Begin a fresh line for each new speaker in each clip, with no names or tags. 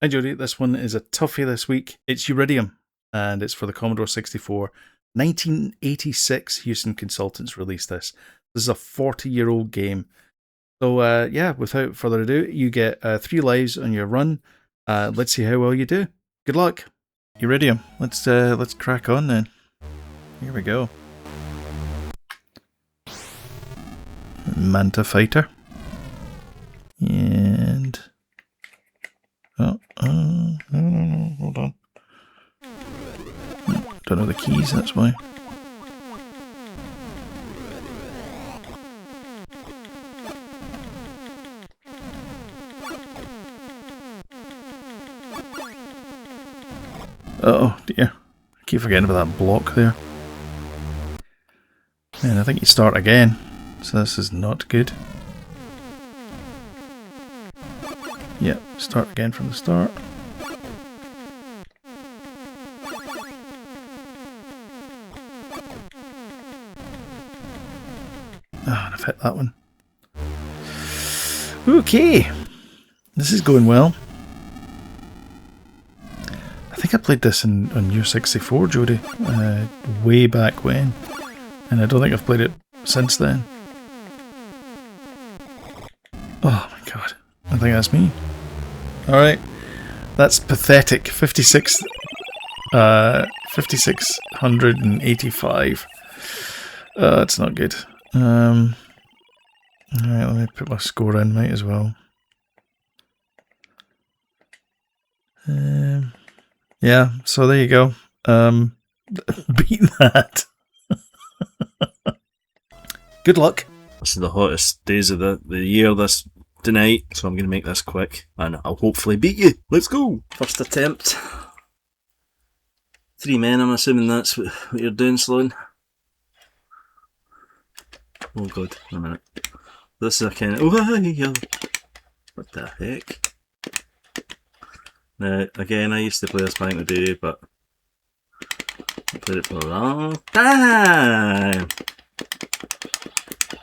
Hi Jody, this one is a toughie this week. It's Uridium, and it's for the Commodore 64. 1986, Hewson Consultants released this. This is a 40-year-old game. So yeah, without further ado, you get 3 lives on your run. Let's see how well you do. Good luck. Uridium, let's crack on then. Here we go. Manta Fighter. And... Oh, no, hold on. Don't know the keys, that's why. Oh dear. I keep forgetting about that block there. And I think you start again, so this is not good. Yep, start again from the start. Ah, I've hit that one. Okay, this is going well. I think I played this on your 64, Jody, way back when, and I don't think I've played it since then. Oh my god, I think that's me. Alright, that's pathetic. 5685. That's not good. Alright, let me put my score in, might as well. Yeah, so there you go. Beat that. Good luck.
This is the hottest days of the year this tonight, so I'm going to make this quick and I'll hopefully beat you. Let's go! First attempt. 3 men, I'm assuming that's what you're doing, Sloan. Oh god, a minute. This is a kind of... Oh, what the heck? Now, again, I used to play this back in the day, but I played it for a long time.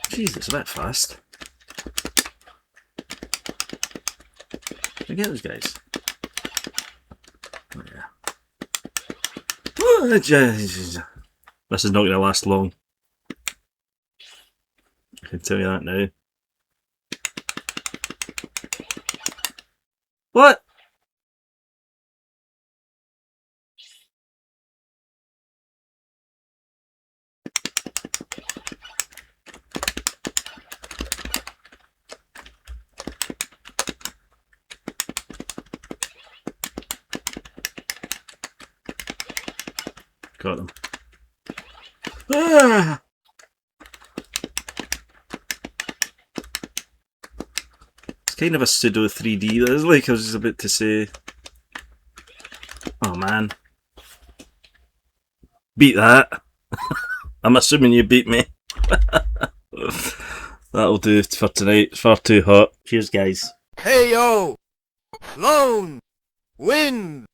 Jeez, it's a bit fast. I get those guys. Oh, yeah. This is not going to last long. I can tell you that now. What? Got them. Ah! It's kind of a pseudo 3D. That is like I was just about to say. Oh man. Beat that. I'm assuming you beat me. That'll do for tonight. It's far too hot. Cheers, guys.
Hey yo! Lone! Win!